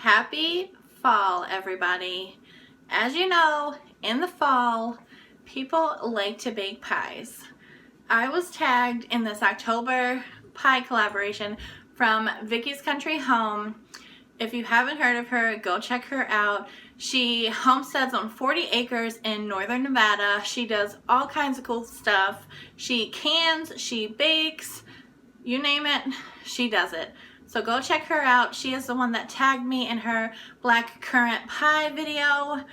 Happy fall, everybody. As you know, in the fall, people like to bake pies. I was tagged in this October pie collaboration from Vicky's Country Home. If you haven't heard of her, go check her out. She homesteads on 40 acres in northern Nevada. She does all kinds of cool stuff. She cans, she bakes, you name it, she does it. So go check her out. She is the one that tagged me in her black currant pie video.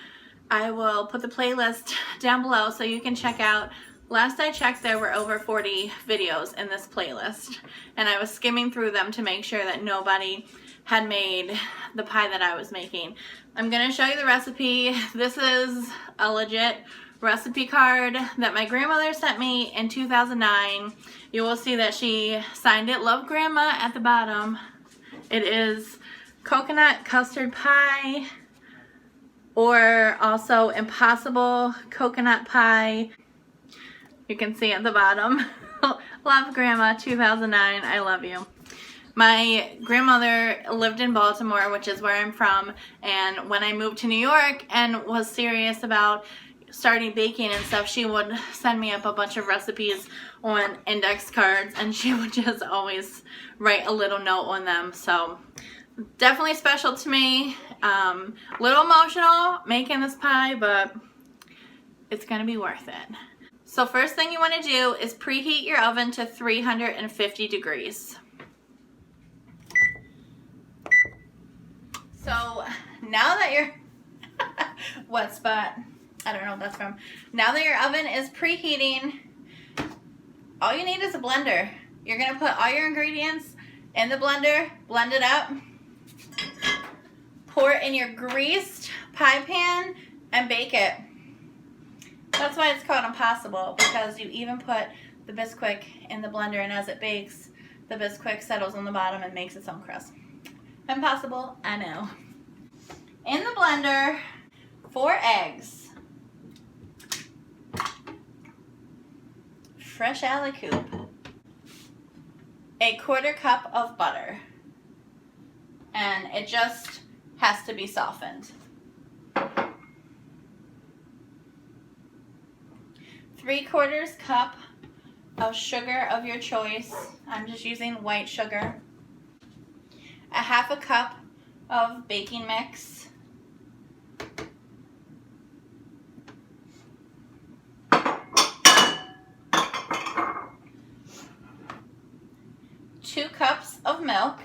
I will put the playlist down below so you can check out. Last I checked, there were over 40 videos in this playlist, and I was skimming through them to make sure that nobody had made the pie that I was making. I'm gonna show you the recipe. This is a legit recipe card that my grandmother sent me in 2009. You will see that she signed it Love Grandma at the bottom. It is coconut custard pie, or also impossible coconut pie. You can see at the bottom. Love Grandma 2009, I love you. My grandmother lived in Baltimore, which is where I'm from, and when I moved to New York and was serious about starting baking and stuff, she would send me up a bunch of recipes on index cards, and she would just always write a little note on them. So definitely special to me. Little emotional making this pie, but it's gonna be worth it. So first thing you want to do is preheat your oven to 350 degrees. So now that your wet spot, I don't know what that's from. Now that your oven is preheating, all you need is a blender. You're gonna put all your ingredients in the blender, blend it up, pour it in your greased pie pan, and bake it. That's why it's called impossible, because you even put the Bisquick in the blender, and as it bakes, the Bisquick settles on the bottom and makes its own crust. Impossible, I know. In the blender, 4 eggs, fresh out of the coop, a 1/4 cup of butter, and it just has to be softened. 3/4 cup of sugar of your choice. I'm just using white sugar. A 1/2 cup of baking mix. 2 cups of milk.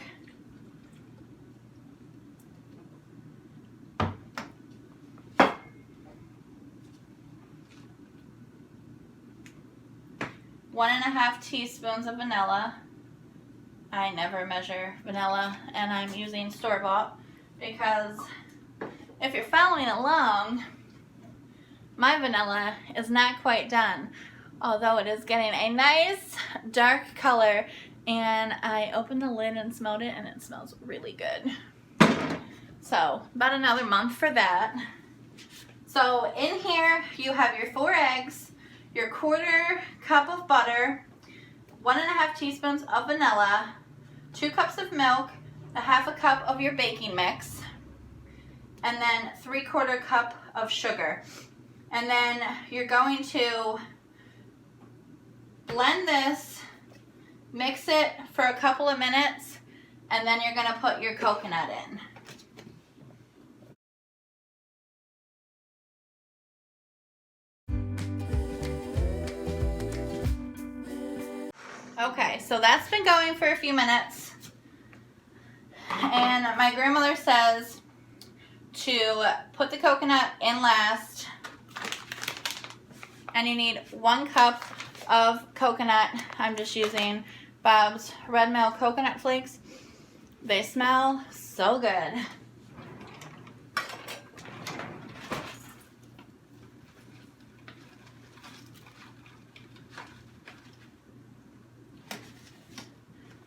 1½ teaspoons of vanilla. I never measure vanilla, and I'm using store-bought because if you're following along, my vanilla is not quite done, although it is getting a nice dark color, and I opened the lid and smelled it, and it smells really good. So about another month for that. So in here you have your 4 eggs, your 1/4 cup of butter, 1½ teaspoons of vanilla, 2 cups of milk, a 1/2 cup of your baking mix, and then 3/4 cup of sugar. And then you're going to blend this, mix it for a couple of minutes, and then you're gonna put your coconut in. Okay, so that's been going for a few minutes, and my grandmother says to put the coconut in last, and you need 1 cup of coconut. I'm just using Bob's Red Mill coconut flakes. They smell so good.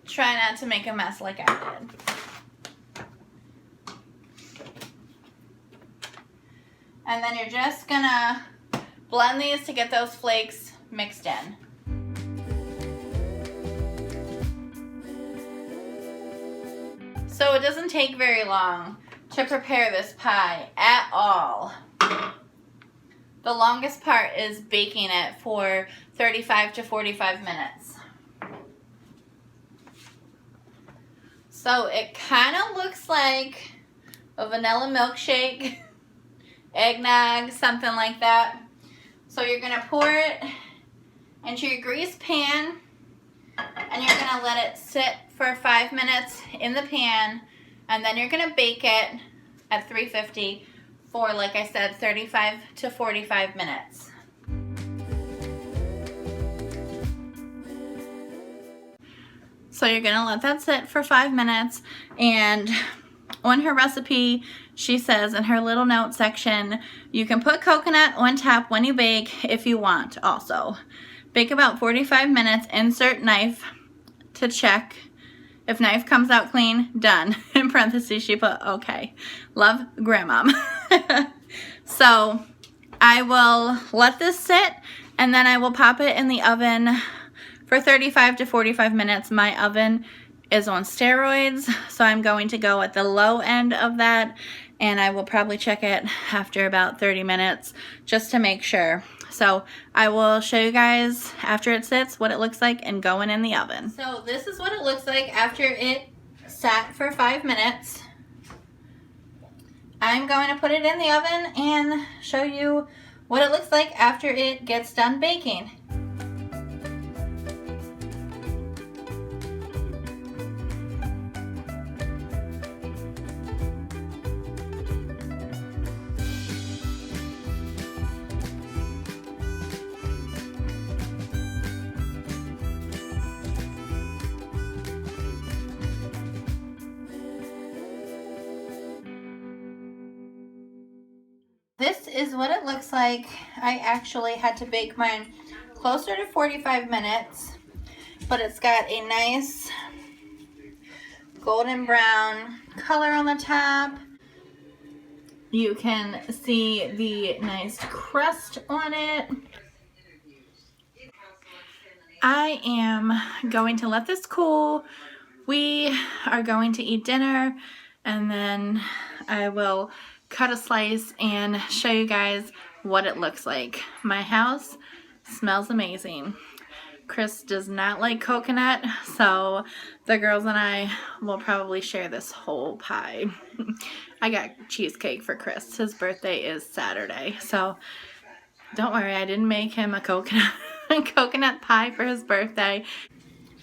Try not to make a mess like I did. And then you're just gonna blend these to get those flakes mixed in. So it doesn't take very long to prepare this pie at all. The longest part is baking it for 35 to 45 minutes. So it kind of looks like a vanilla milkshake, eggnog, something like that. So you're going to pour it into your greased pan, and you're going to let it sit for 5 minutes in the pan, and then you're going to bake it at 350 for, like I said, 35 to 45 minutes. So you're going to let that sit for 5 minutes, and on her recipe, she says in her little note section, you can put coconut on top when you bake if you want also. Bake about 45 minutes, insert knife to check. If knife comes out clean, done. In parentheses, she put, okay. Love, Grandmom. So I will let this sit, and then I will pop it in the oven for 35 to 45 minutes. My oven is on steroids, so I'm going to go at the low end of that, and I will probably check it after about 30 minutes just to make sure. So I will show you guys after it sits what it looks like and going in the oven. So this is what it looks like after it sat for 5 minutes. I'm going to put it in the oven and show you what it looks like after it gets done baking. This is what it looks like. I actually had to bake mine closer to 45 minutes, but it's got a nice golden brown color on the top. You can see the nice crust on it. I am going to let this cool. We are going to eat dinner, and then I will cut a slice and show you guys what it looks like. My house smells amazing. Chris does not like coconut, so the girls and I will probably share this whole pie. I got cheesecake for Chris. His birthday is Saturday, so don't worry, I didn't make him a coconut pie for his birthday.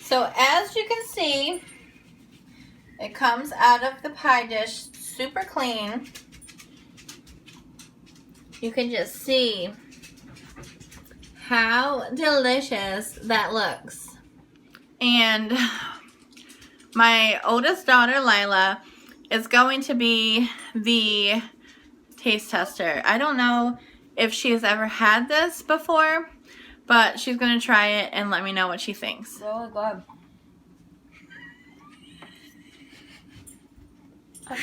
So as you can see, it comes out of the pie dish super clean. You can just see how delicious that looks. And my oldest daughter, Lila, is going to be the taste tester. I don't know if she's ever had this before, but she's going to try it and let me know what she thinks. Really good. I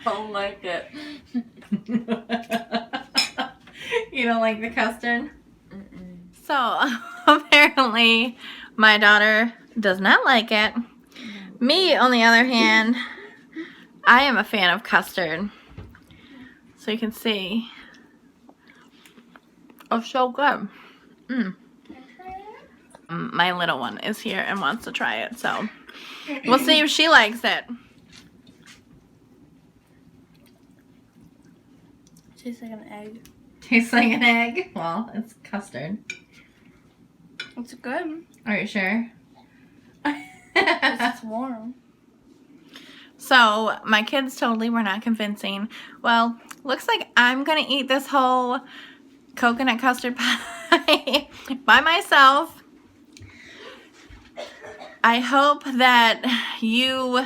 don't like it. You don't like the custard? Mm-mm. So apparently my daughter does not like it. Me, on the other hand, I am a fan of custard. So you can see. Oh, so good. My little one is here and wants to try it, so we'll see if she likes it. Tastes like an egg. Tastes like an egg? Well, it's custard. It's good. Are you sure? It's warm. So, my kids totally were not convincing. Well, looks like I'm going to eat this whole coconut custard pie by myself. I hope that you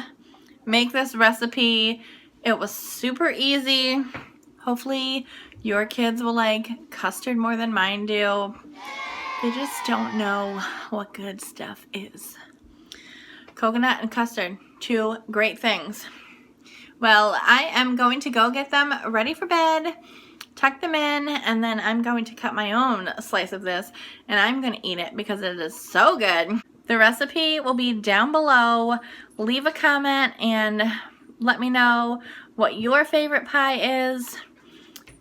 make this recipe. It was super easy. Hopefully your kids will like custard more than mine do. They just don't know what good stuff is. Coconut and custard, two great things. Well, I am going to go get them ready for bed, tuck them in, and then I'm going to cut my own slice of this, and I'm going to eat it because it is so good. The recipe will be down below. Leave a comment and let me know what your favorite pie is.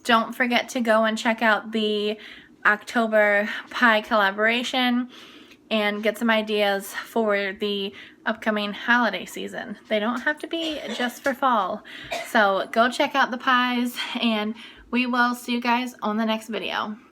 Don't forget to go and check out the October pie collaboration and get some ideas for the upcoming holiday season. They don't have to be just for fall. So go check out the pies, and we will see you guys on the next video.